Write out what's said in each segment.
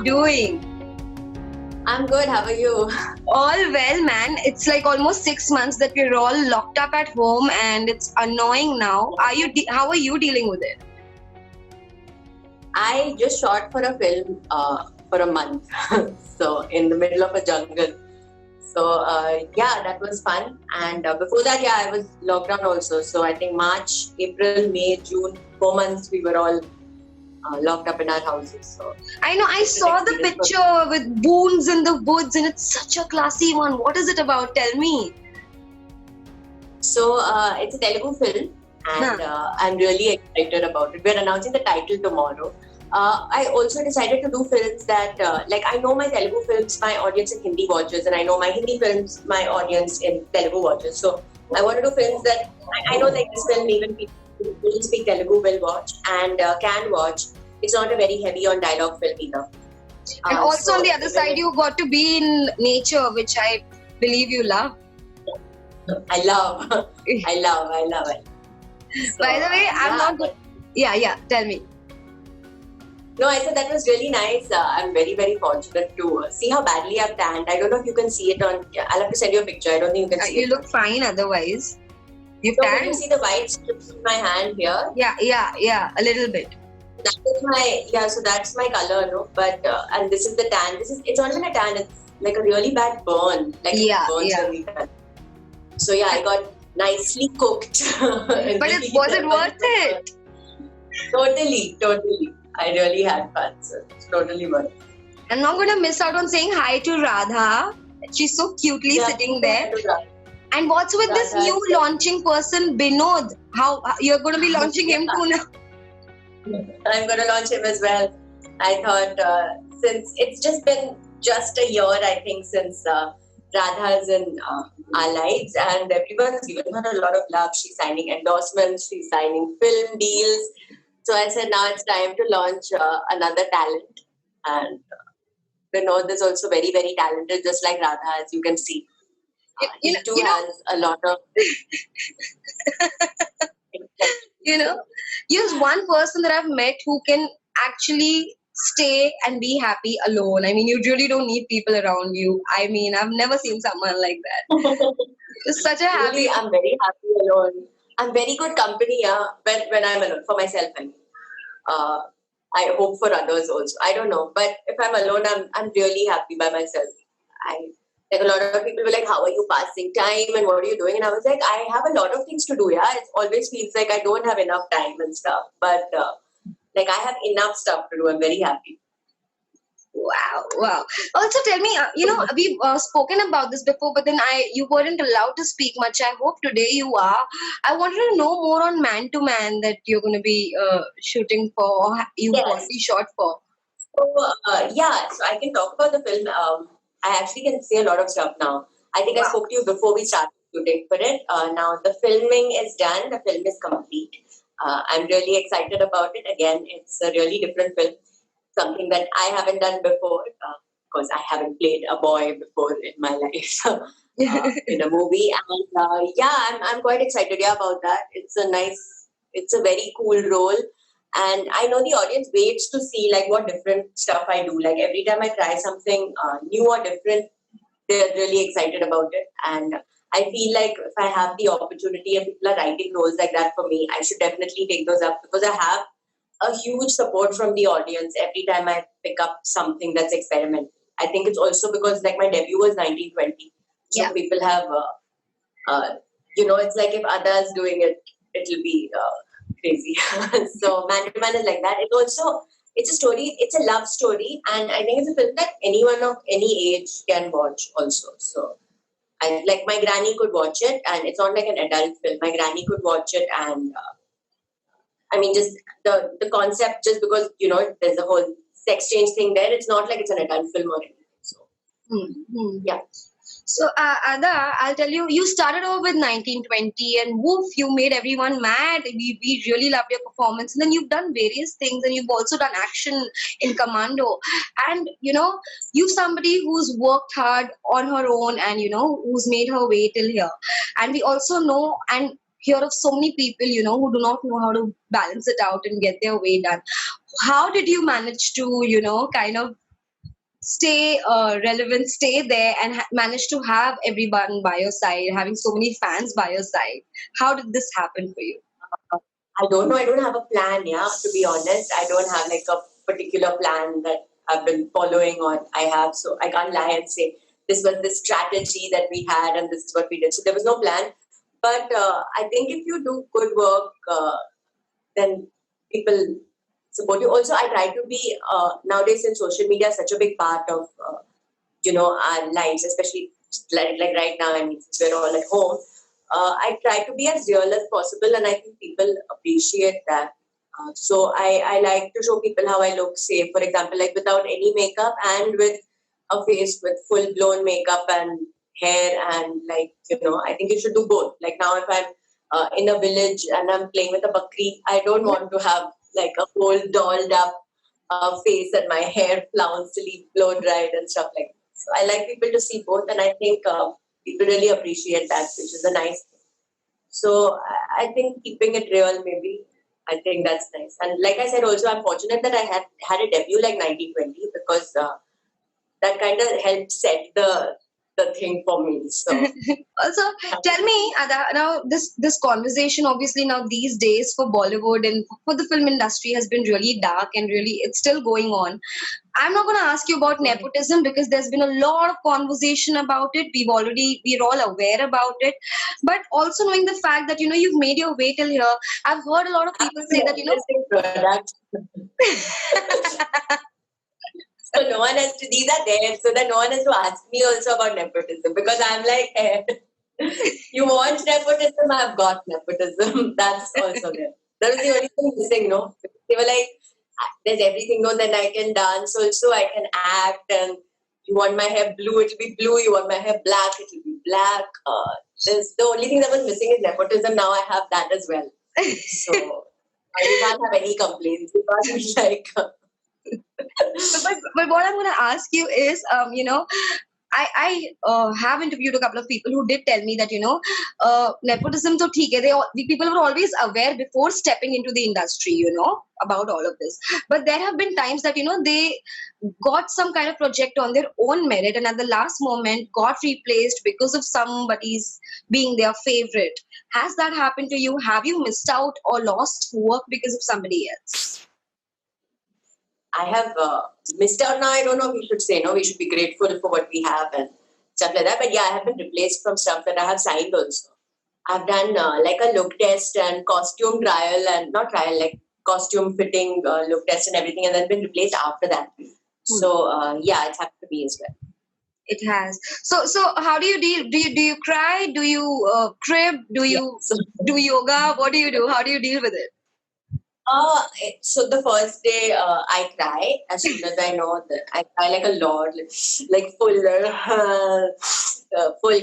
doing? I'm good. How are you? All well, man. It's like almost 6 months that we're all locked up at home, and it's annoying now. How are you dealing with it? I just shot for a film for a month, so in the middle of a jungle. So yeah, that was fun. And before that, I was locked down also. So I think March, April, May, June, 4 months we were all locked up in our houses. So I know. I saw the picture with boons in the woods, and it's such a classy one. What is it about? Tell me. So it's a Telugu film, and I'm really excited about it. We're announcing the title tomorrow. I also decided to do films that, I know my Telugu films, my audience in Hindi watches, and I know my Hindi films, my audience in Telugu watches. So I want to do films that I know, like this film, even people who don't speak Telugu will watch and can watch. It's not a very heavy on dialogue film either. And also on the other side, you got to be in nature, which I believe you love. I love it. So, by the way, I'm not good. Yeah, tell me. No, I said that was really nice. I'm very, very fortunate to see how badly I've tanned. I don't know if you can see it on. I'll have to send you a picture. I don't think you can see it. You look fine otherwise. You've tanned. Can you see the white strips in my hand here? Yeah, a little bit. That is so that's my color, no? But and this is the tan. It's not even a tan. It's like a really bad burn. Really bad. So yeah, I got nicely cooked. But was it worth it? Totally. I really had fun, so it's totally worth it. I'm not going to miss out on saying hi to Radha. She's so cutely sitting there. And what's with this new launching person, Binod? How you're going to be launching him too now? I'm going to launch him as well. I thought since it's just been just a year, I think, since Radha is in our lives, and everyone's given her a lot of love. She's signing endorsements, she's signing film deals. So I said, now it's time to launch another talent. And Vinod is also very, very talented, just like Radha, as you can see. He too has a lot of... You're one person that I've met who can actually stay and be happy alone. I mean, you really don't need people around you. I mean, I've never seen someone like that. It's such a happy... Really, I'm very happy alone. I'm very good company when I'm alone, for myself. I mean, I hope for others also. I don't know, but if I'm alone, I'm really happy by myself. Like a lot of people were like, "How are you passing time and what are you doing?" And I was like, "I have a lot of things to do. Yeah, it always feels like I don't have enough time and stuff, but I have enough stuff to do. I'm very happy." Wow. Also, tell me, we've spoken about this before, but then you weren't allowed to speak much. I hope today you are. I wanted to know more on Man to Man that you're going to be shooting for, or you've already shot for. So, so I can talk about the film. I actually can say a lot of stuff now. I think I spoke to you before we started shooting for it. Now the filming is done. The film is complete. I'm really excited about it. Again, it's a really different film. Something that I haven't done before, because I haven't played a boy before in my life in a movie. And I'm quite excited about that. It's a very cool role. And I know the audience waits to see like what different stuff I do. Like every time I try something new or different, they're really excited about it. And I feel like if I have the opportunity and people are writing roles like that for me, I should definitely take those up, because I have a huge support from the audience every time I pick up something that's experimental. I think it's also because like my debut was 1920. So people have, it's like if Adah is doing it, it'll be crazy. So Man to Man is like that. It's a story, it's a love story, and I think it's a film that anyone of any age can watch also. So my granny could watch it, and it's not like an adult film. My granny could watch it, and just the concept, just because, there's a whole sex change thing there, it's not like it's an adult film or anything. So, yeah. So, Adah, I'll tell you, you started off with 1920 and woof, you made everyone mad. We really loved your performance. And then you've done various things, and you've also done action in Commando. And, you're somebody who's worked hard on her own and, who's made her way till here. And we also know and hear of so many people, who do not know how to balance it out and get their way done. How did you manage to, kind of stay relevant, stay there, and manage to have everyone by your side, having so many fans by your side? How did this happen for you? I don't know. I don't have a plan. Yeah, to be honest, I don't have like a particular plan that I've been following on. I have, so I can't lie and say this was the strategy that we had and this is what we did. So there was no plan. But I think if you do good work, then people support you. Also, I try to be nowadays, since social media is such a big part of our lives, especially like right now. I mean, since we're all at home, I try to be as real as possible, and I think people appreciate that. So I like to show people how I look, say, for example, like without any makeup and with a face with full blown makeup and hair, and I think you should do both. Like now, if I'm in a village and I'm playing with a bakri, I don't want to have like a whole dolled up face and my hair flouncily blow dried and stuff like that. So I like people to see both, and I think people really appreciate that, which is a nice thing. So I think keeping it real, maybe, I think that's nice. And like I said, also I'm fortunate that I had a debut like 1920, because that kind of helped set the thing for me. So Also, tell me, Adah, now this conversation, obviously now these days for Bollywood and for the film industry has been really dark, and really it's still going on. I'm not going to ask you about nepotism because there's been a lot of conversation about it. We're all aware about it. But also knowing the fact that, you've made your way till here, I've heard a lot of people say that, product. So no one has to, these are there, so that no one has to ask me also about nepotism, because I'm like, hey, you want nepotism? I've got nepotism. That's also there. That was the only thing missing, no? They were like, there's everything, no? Then I can dance also, I can act, and you want my hair blue, it'll be blue. You want my hair black, it'll be black. The only thing that was missing is nepotism. Now I have that as well. So you can't have any complaints. You can't be like... but what I'm going to ask you is, I have interviewed a couple of people who did tell me that, nepotism to theek hai. The people were always aware before stepping into the industry, about all of this. But there have been times that, they got some kind of project on their own merit, and at the last moment got replaced because of somebody's being their favorite. Has that happened to you? Have you missed out or lost work because of somebody else? I have missed out now. I don't know if we should say, no, we should be grateful for what we have and stuff like that. But yeah, I have been replaced from stuff that I have signed also. I've done like a look test and costume trial, and not trial, like costume fitting look test and everything, and then been replaced after that. So yeah, it's happened to me as well. It has. So how do you deal? Do you cry? Do you crib? Do you do yoga? What do you do? How do you deal with it? So the first day I cry as soon as I know that I cry like a lot, like full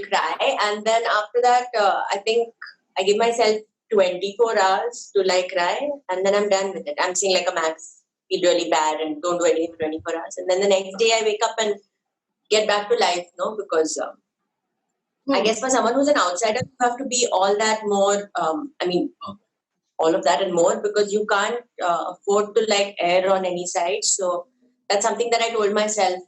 cry, and then after that I think I give myself 24 hours to like cry, and then I'm done with it. I'm saying like a max, feel really bad and don't do anything for 24 hours, and then the next day I wake up and get back to life, no? Because I guess for someone who's an outsider, you have to be all that more. All of that and more, because you can't afford to like err on any side. So that's something that I told myself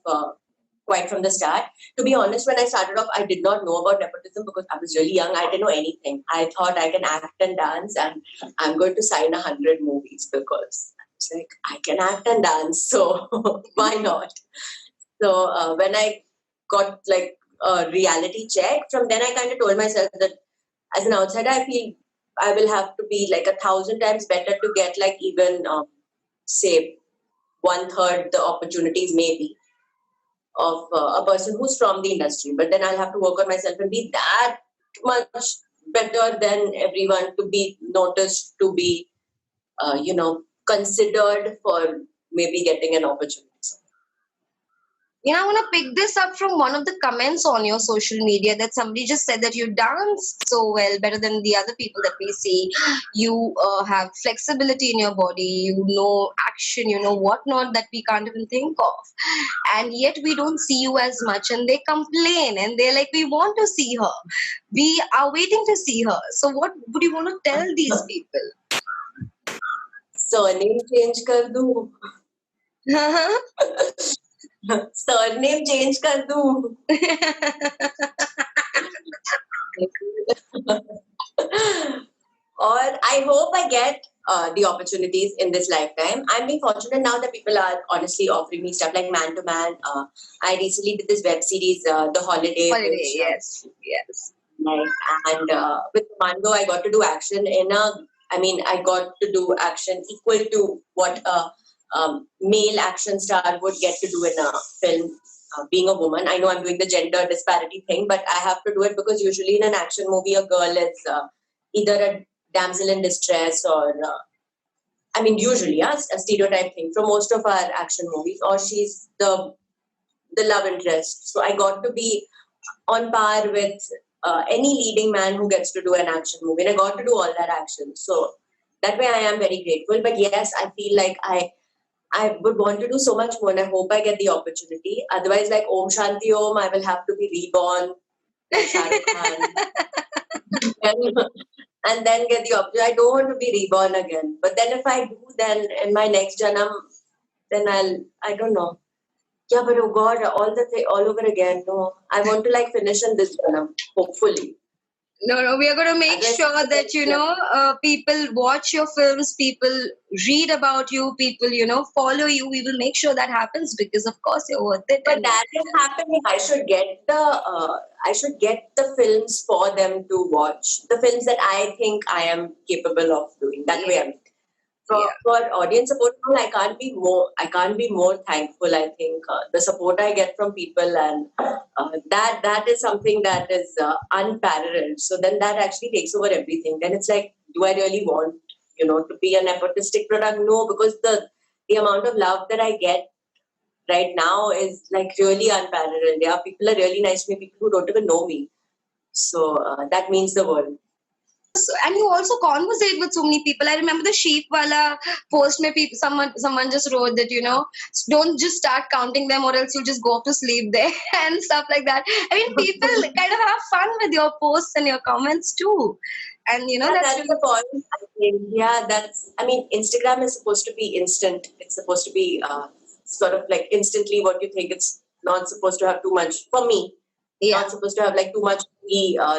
quite from the start. To be honest, when I started off, I did not know about nepotism because I was really young. I didn't know anything. I thought I can act and dance, and I'm going to sign 100 movies because it's like I can act and dance. So why not? So when I got like a reality check, from then I kind of told myself that as an outsider, I feel I will have to be like 1,000 times better to get like even say 1/3 the opportunities maybe of a person who's from the industry. But then I'll have to work on myself and be that much better than everyone to be noticed, to be considered for maybe getting an opportunity. I want to pick this up from one of the comments on your social media that somebody just said that you dance so well, better than the other people that we see. You have flexibility in your body, action, whatnot that we can't even think of. And yet we don't see you as much, and they complain and they're like, we want to see her. We are waiting to see her. So what would you want to tell these people? So name change kar do. Surname change kar do. Or I hope I get the opportunities in this lifetime. I'm being fortunate now that people are honestly offering me stuff like Man to Man. I recently did this web series, The Holiday, Holiday, which yes. like, and with Commando, I got to do action I got to do action equal to what a male action star would get to do in a film. Being a woman, I know I'm doing the gender disparity thing, but I have to do it because usually in an action movie, a girl is either a damsel in distress or, usually a stereotype thing from most of our action movies, or she's the love interest. So I got to be on par with any leading man who gets to do an action movie. And I got to do all that action. So that way I am very grateful. But yes, I feel like I would want to do so much more and I hope I get the opportunity. Otherwise, like Om Shanti Om, I will have to be reborn like Shah Rukh Khan. And then get the opportunity. I don't want to be reborn again. But then if I do, then in my next janam, then I don't know. Yeah, but oh God, all over again. No, I want to like finish in this janam, hopefully. No, we are going to make sure that, people watch your films, people read about you, people, follow you. We will make sure that happens because, of course, you're worth it. But that is happening. I should get the films for them to watch. The films that I think I am capable of doing. That way, for audience support, I can't be more thankful. I think the support I get from people and that is something that is unparalleled. So then that actually takes over everything. Then it's like, do I really want to be a nepotistic product? No, because the amount of love that I get right now is like really unparalleled. Yeah, people are really nice to me. People who don't even know me. So that means the world. And you also conversate with so many people. I remember the sheep wala post mein someone just wrote that, don't just start counting them or else you'll just go to sleep there and stuff like that. I mean, people kind of have fun with your posts and your comments too. And that's really the point. Instagram is supposed to be instant. It's supposed to be sort of like instantly what you think. It's not supposed to have too much, for me. Not supposed to have like too much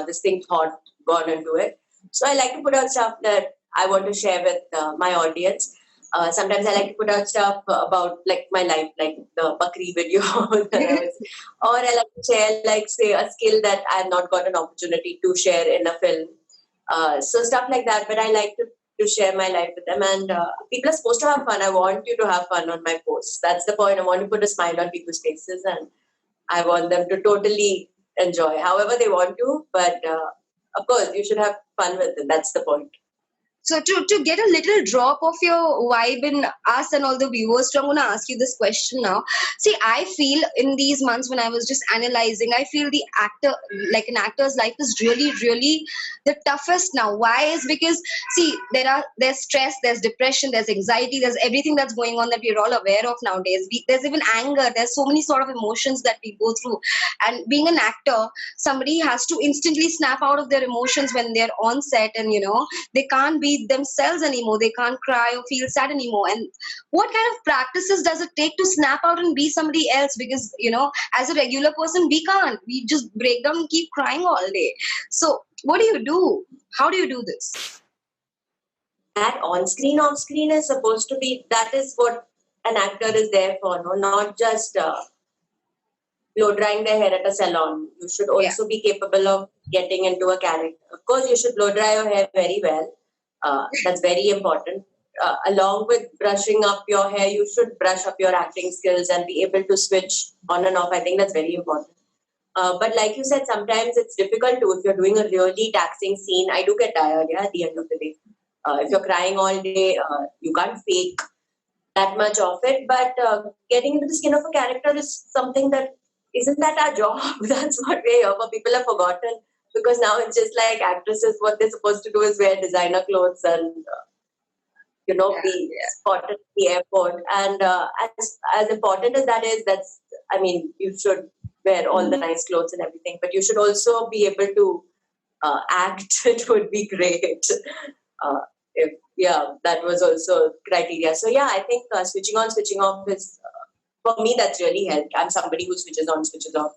this thing thought gone into it. So I like to put out stuff that I want to share with my audience. Sometimes I like to put out stuff about like my life, like the Bakri video or I like to share like say a skill that I have not got an opportunity to share in a film. So stuff like that. But I like to share my life with them, and people are supposed to have fun. I want you to have fun on my posts. That's the point. I want to put a smile on people's faces, and I want them to totally enjoy however they want to. But of course, you should have fun with it. That's the point. So to get a little drop of your vibe in us and all the viewers, so I'm going to ask you this question now. See, I feel in these months when I was just analyzing, I feel the actor, like an actor's life is really, really the toughest now. Why is because, see, there's stress, there's depression, there's anxiety, there's everything that's going on that we're all aware of nowadays. There's even anger. There's so many sort of emotions that we go through. And being an actor, somebody has to instantly snap out of their emotions when they're on set and, they can't be themselves anymore. They can't cry or feel sad anymore. And what kind of practices does it take to snap out and be somebody else? Because as a regular person, we can't. We just break down and keep crying all day. So what do you do? How do you do this? That on screen, off screen is supposed to be, that is what an actor is there for. No, not just blow drying their hair at a salon. You should also be capable of getting into a character. Of course, you should blow dry your hair very well. That's very important. Along with brushing up your hair, you should brush up your acting skills and be able to switch on and off. I think that's very important. But like you said, sometimes it's difficult to, if you're doing a really taxing scene, I do get tired, at the end of the day. If you're crying all day, you can't fake that much of it. But getting into the skin of a character is something that, isn't that our job? That's what we're here for. People have forgotten. Because now it's just like actresses, what they're supposed to do is wear designer clothes and, be spotted at the airport. And as important as that is, you should wear all the nice clothes and everything. But you should also be able to act. It would be great. That was also criteria. So, I think switching on, switching off is for me, that's really helped. I'm somebody who switches on, switches off.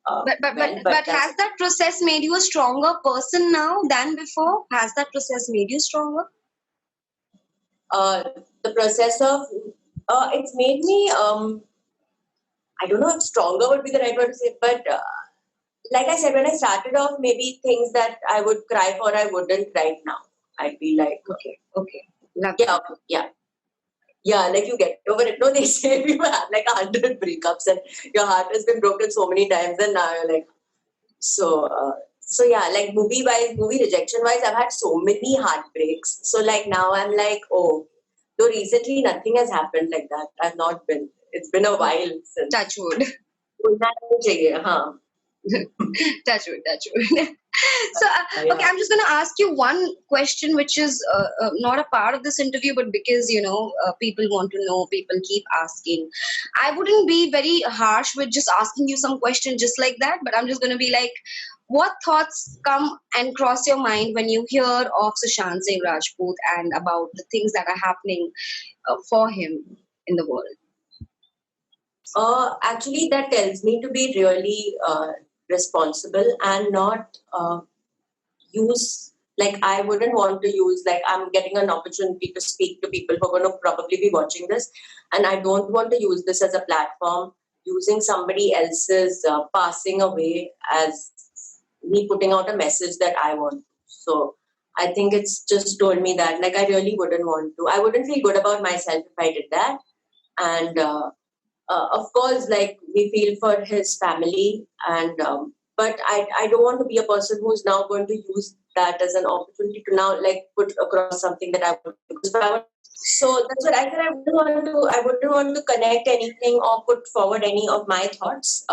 But has that process made you a stronger person now than before? Has that process made you stronger? The process of it's made me I don't know if stronger would be the right word to say, but like I said, when I started off, maybe things that I would cry for, I wouldn't right now. I'd be like, okay, love yeah, yeah, like you get over it. No, they say you have like 100 breakups and your heart has been broken so many times, and now you're like, so yeah, like movie rejection wise, I've had so many heartbreaks. So like now I'm like, oh, though recently nothing has happened like that. I've not been. It's been a while since. Touch wood. Huh? Touch wood. So, okay, I'm just going to ask you one question, which is not a part of this interview, but because, people want to know, people keep asking. I wouldn't be very harsh with just asking you some question just like that, but I'm just going to be like, what thoughts come and cross your mind when you hear of Sushant Singh Rajput and about the things that are happening for him in the world? Actually, that tells me to be really responsible and not use, like I wouldn't want to use, like I'm getting an opportunity to speak to people who are going to probably be watching this, and I don't want to use this as a platform using somebody else's passing away as me putting out a message that I want. So I think it's just told me that, like, I really wouldn't want to. I wouldn't feel good about myself if I did that. And of course, like, we feel for his family, and but I don't want to be a person who's now going to use that as an opportunity to now like put across something that I would. So that's what I said. I wouldn't want to connect anything or put forward any of my thoughts.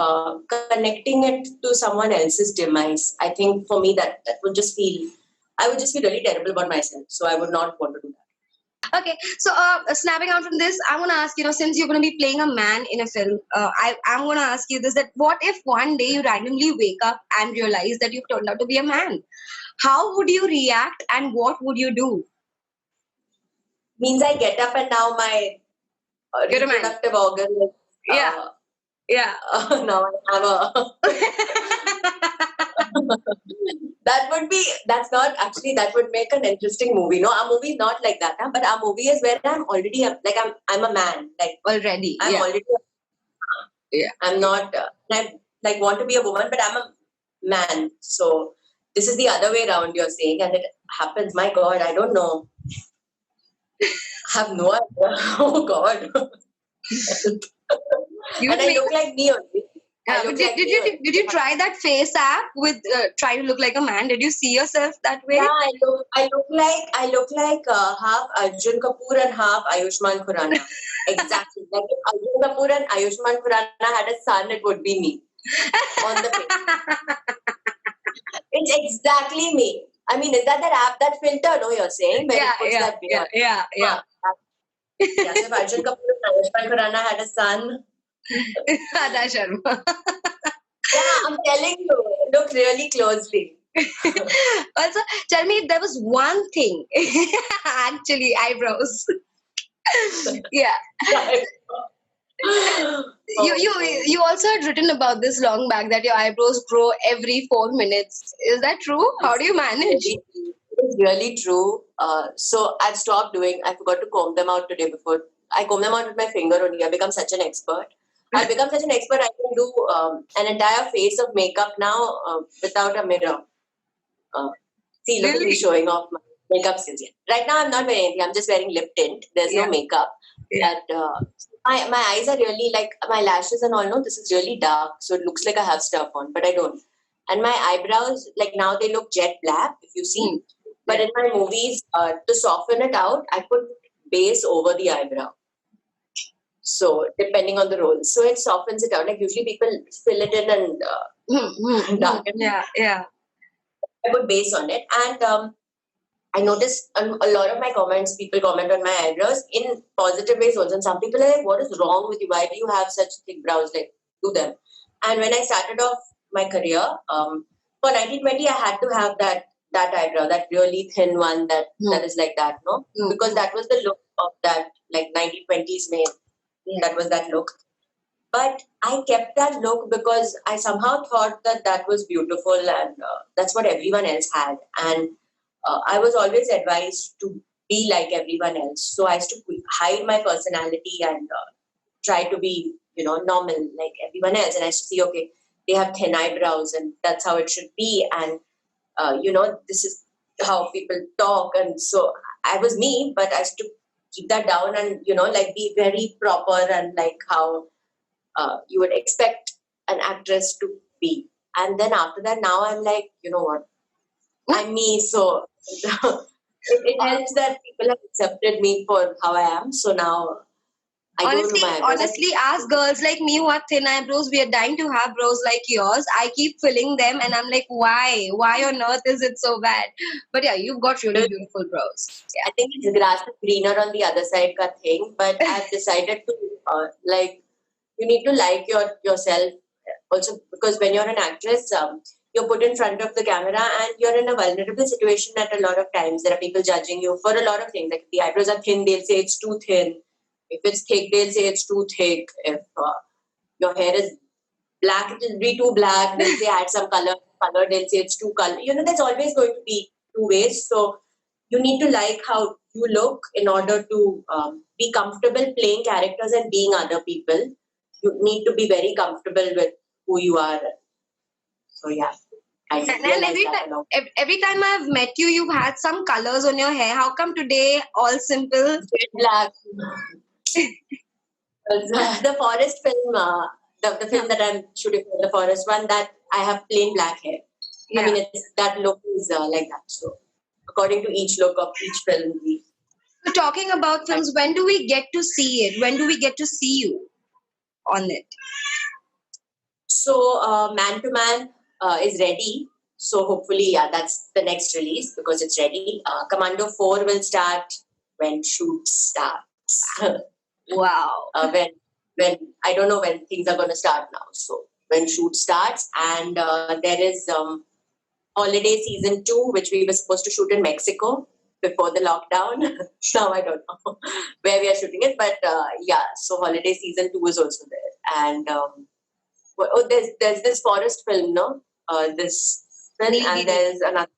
Connecting it to someone else's demise, I think for me that would just feel. I would just feel really terrible about myself. So I would not want to do that. Okay, so snapping out from this, I want to ask, since you're going to be playing a man in a film, I'm going to ask you this, that what if one day you randomly wake up and realize that you've turned out to be a man? How would you react and what would you do? Means I get up and now my reproductive organ is, now I have a... that would make an interesting movie. No, our movie is not like that, huh? But our movie is where I'm already I'm a man, like already. I'm already. I'm not. I like want to be a woman, but I'm a man. So this is the other way around. You're saying, and it happens. My God, I don't know. I have no idea. Oh God. And I look like me only. Did you try that face app with try to look like a man? Did you see yourself that way? Yeah, I look like half Arjun Kapoor and half Ayushmann Khurrana. Exactly. Like if Arjun Kapoor and Ayushmann Khurrana had a son, it would be me on the face. It's exactly me. I mean, is that app, that filter? No, you're saying? Where it puts that beard. Yeah. Yes, if Arjun Kapoor and Ayushmann Khurrana had a son. Adah Sharma. Yeah, I'm telling you, look really closely. Also, tell me if there was one thing. Actually, eyebrows. Yeah. You also had written about this long back that your eyebrows grow every 4 minutes. Is that true? How do you manage? It's really true. So I've stopped doing. I forgot to comb them out today. Before I comb them out with my finger only. I've become such an expert. I've become such an expert. I can do an entire face of makeup now without a mirror. See, look at me showing off my makeup skills. Right now, I'm not wearing anything. I'm just wearing lip tint. There's no makeup. But my eyes are really like my lashes and all. No, this is really dark, so it looks like I have stuff on, but I don't. And my eyebrows, like now they look jet black, if you see. But in my movies, to soften it out, I put base over the eyebrow. So depending on the role, so it softens it out. Like usually people fill it in and darken. Yeah. I put base on it, and I noticed a lot of my comments. People comment on my eyebrows in positive ways also. And some people are like, "What is wrong with you? Why do you have such thick brows? Like, do them." And when I started off my career, for 1920, I had to have that eyebrow, that really thin one that is like that, no? Because that was the look of that, like 1920s male. That was that look. But I kept that look because I somehow thought that that was beautiful, and that's what everyone else had. And I was always advised to be like everyone else. So I used to hide my personality and try to be, normal like everyone else. And I used to see, okay, they have thin eyebrows and that's how it should be. And, this is how people talk. And so I was me, but I used to keep that down and, like be very proper and like how you would expect an actress to be. And then after that, now I'm like, you know what? I'm me. So it helps that people have accepted me for how I am. So now I don't do my eyebrows. Honestly, as girls like me who have thin eyebrows, we are dying to have brows like yours. I keep filling them and I'm like, why? Why on earth is it so bad? But yeah, you've got really beautiful brows. Yeah. I think it's grass is greener on the other side ka thing. But I've decided to you need to like yourself also, because when you're an actress, you're put in front of the camera and you're in a vulnerable situation at a lot of times. There are people judging you for a lot of things. Like if the eyebrows are thin, they'll say it's too thin. If it's thick, they'll say it's too thick. If your hair is black, it will be too black. They'll say add some color. They'll say it's too color. There's always going to be two ways. So you need to like how you look in order to be comfortable playing characters and being other people. You need to be very comfortable with who you are. So yeah. And every time I've met you, you've had some colors on your hair. How come today all simple? Black. The forest film, the film that I'm shooting for, the forest one, that I have plain black hair. Yeah. I mean, that look is like that. So according to each look of each film. So talking about films, when do we get to see it? When do we get to see you on it? So Man to Man is ready. So hopefully, yeah, that's the next release because it's ready. Commando 4 will start when shoot starts. Wow. When I don't know when things are going to start now. So when shoot starts, and there is Holiday Season 2, which we were supposed to shoot in Mexico before the lockdown. Now I don't know where we are shooting it, but yeah. So Holiday Season 2 is also there, and there's this forest film, no? This film, and there's another.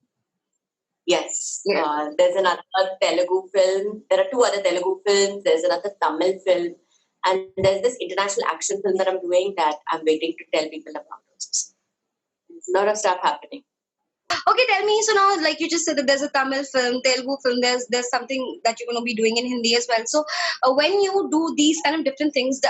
Yes, yeah. There's another Telugu film. There are 2 other Telugu films. There's another Tamil film. And there's this international action film that I'm doing that I'm waiting to tell people about. There's a lot of stuff happening. Okay, tell me. So now, like you just said, that there's a Tamil film, Telugu film. There's something that you're going to be doing in Hindi as well. So when you do these kind of different things,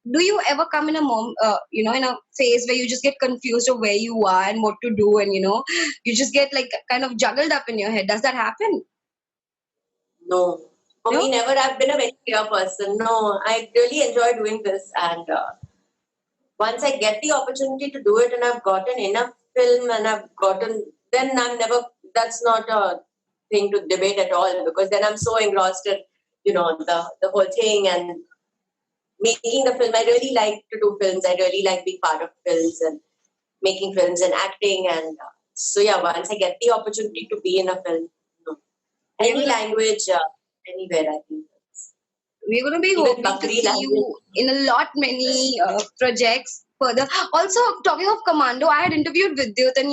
do you ever come in in a phase where you just get confused of where you are and what to do, and you just get like kind of juggled up in your head? Does that happen? No. For me, never. I've been a very clear person. No, I really enjoy doing this, and once I get the opportunity to do it, and I've gotten enough film, and then I'm never. That's not a thing to debate at all, because then I'm so engrossed in, the whole thing and making the film. I really like to do films. I really like being part of films and making films and acting, and so yeah. Once I get the opportunity to be in a film, any language. Anywhere, I think. We're going to be hoping to see you in a lot many projects further. Also, talking of Commando, I had interviewed Vidyut, and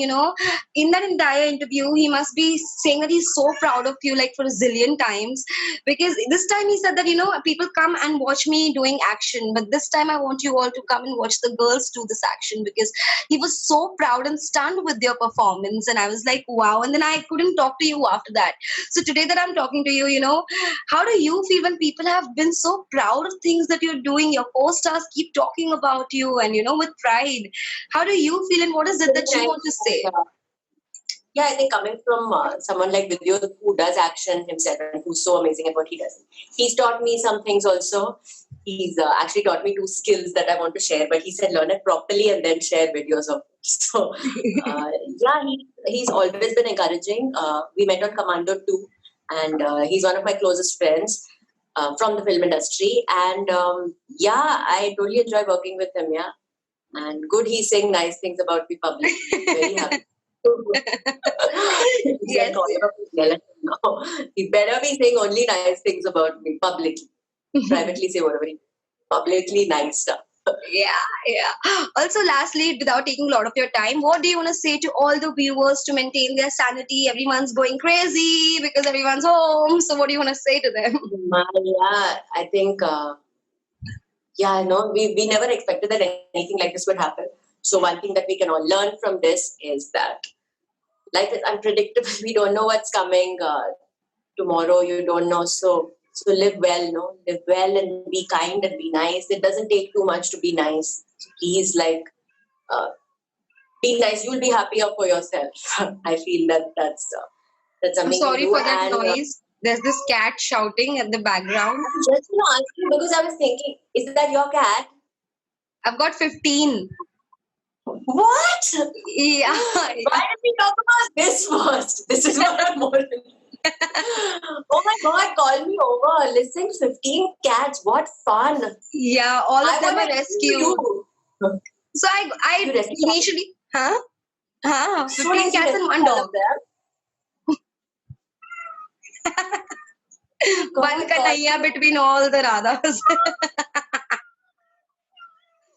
in that entire interview, he must be saying that he's so proud of you, like for a zillion times, because this time he said that people come and watch me doing action, but this time I want you all to come and watch the girls do this action, because he was so proud and stunned with your performance, and I was like, wow. And then I couldn't talk to you after that. So today that I'm talking to you, how do you feel when people have been so proud of things that you're doing? Your co-stars keep talking about you, and with pride. How do you feel, and what is it that you want to say? Yeah, I think coming from someone like Vidyut, who does action himself and who's so amazing at what he does, he's taught me some things also. He's actually taught me 2 skills that I want to share, but he said learn it properly and then share videos of it. So yeah, he's always been encouraging. We met on Commando 2, and he's one of my closest friends from the film industry, and yeah, I totally enjoy working with him. Yeah. And good, he's saying nice things about me publicly. Very happy. Yes. He better be saying only nice things about me publicly. Privately say whatever he publicly nice stuff. Yeah. Also, lastly, without taking a lot of your time, what do you want to say to all the viewers to maintain their sanity? Everyone's going crazy because everyone's home. So, what do you want to say to them? Yeah, I think, no, we never expected that anything like this would happen. So one thing that we can all learn from this is that life is unpredictable. We don't know what's coming tomorrow. You don't know. So live well, no? Live well and be kind and be nice. It doesn't take too much to be nice. So please, uh, be nice. You'll be happier for yourself. I feel that's I'm something to sorry do. for that And noise. There's this cat shouting at the background. I'm just going to ask you because I was thinking, is that your cat? I've got 15. What? Yeah. Why did we talk about this first? This is what I'm more. Oh my God, call me over. Listen, 15 cats. What fun. Yeah, all of I them are want to rescued. you. So I You rescued initially, huh? Huh? So 15 nice you cats and rescued one all dog. of them. One kanaiya between all the Radhas.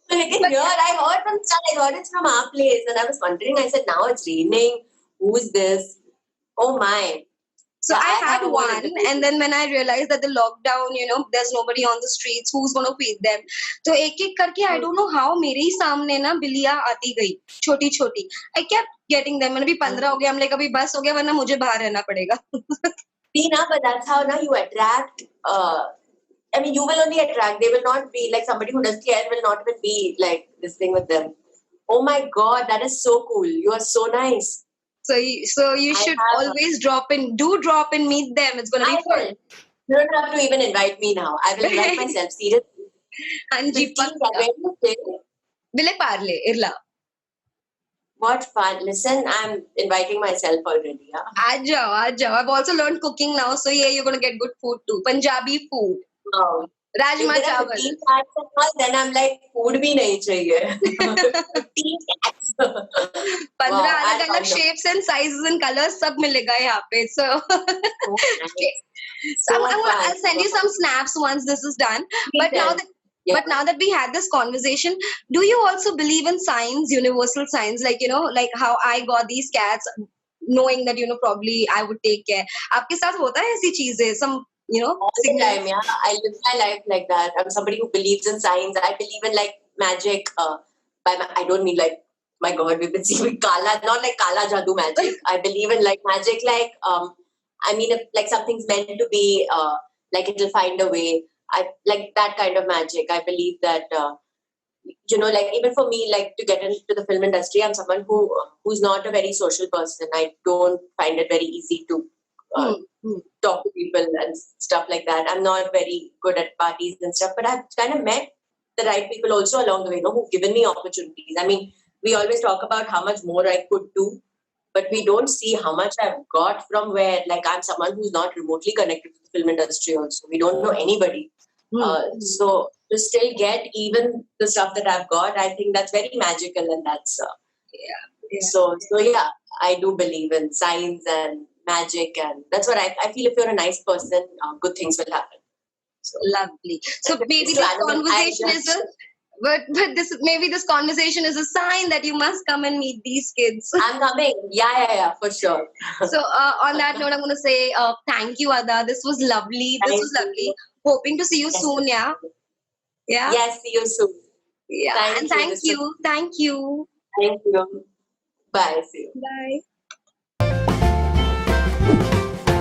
Like here, I heard from Stan, I heard it's from our place, and I was wondering. I said, now it's raining. Who's this? Oh my! So Yeah, I I had have a whole one, and then when I realized that the lockdown, there's nobody on the streets, who's going to feed them? तो एक एक करके I don't know how मेरे ही सामने ना बिल्लियाँ आती गई छोटी छोटी. I kept getting them. मैंने भी 15 हो गया. हम like अभी बस हो गया वरना मुझे बाहर रहना पड़ेगा. See, now, but that's how now you attract. I mean, you will only attract. They will not be like somebody who doesn't care. Will not even be like this thing with them. Oh my God, that is so cool. You are so nice. So you I should have. always drop in, meet them. It's going to I be will. fun. You don't have to even invite me now. I will invite myself. Seriously. Anji 15 cats. pakka. Where do you stay? Bile parle, irla. What fun. Listen, I'm inviting myself already. Yeah. Aaj jao. I've also learned cooking now, so yeah, you're gonna get good food too. Punjabi food, Wow. If rajma there are chawal. 15 cats and all, then I'm like, food bhi nahi chahiye. 15 cats. 15 Wow, I अलग अलग found them. shapes and sizes and colors सब मिलेगा यहाँ पे. So, So okay. nice. So So I'll fun. send you some snaps once this is done. Please But now tell. that Yeah. but now that we had this conversation, do you also believe in signs, universal signs, like like how I got these cats, knowing that probably I would take care. आपके साथ होता है ऐसी चीजें, some All the signals? time, yeah. I live my life like that. I'm somebody who believes in signs. I believe in like magic. I don't mean like, my God, we've been seeing kala, not like kala jadoo magic. I believe in like magic, like I mean, if like something's meant to be, like it'll find a way. I like that kind of magic. I believe that like even for me, like to get into the film industry, I'm someone who's not a very social person. I don't find it very easy to uh, talk to people and stuff like that. I'm not very good at parties and stuff, but I've kind of met the right people also along the way, who've given me opportunities. I mean, we always talk about how much more I could do, but we don't see how much I've got from where, like, I'm someone who's not remotely connected to the film industry also. We don't know anybody. So to still get even the stuff that I've got, I think that's very magical, and that's Yeah. so yeah, I do believe in signs and magic, and that's what I feel. If you're a nice person, good things will happen. So Lovely. So maybe to this animals, conversation is a this conversation is a sign that you must come and meet these kids. I'm coming. Yeah, for sure. So on that note, I'm going to say thank you, Adah. This was lovely. This Thank was lovely. you. Hoping to see you Yes, soon. Yeah. Yeah. Yes, see you soon. Yeah. Thank And you. thank you. Thank you. Thank you. Bye. See you. Bye.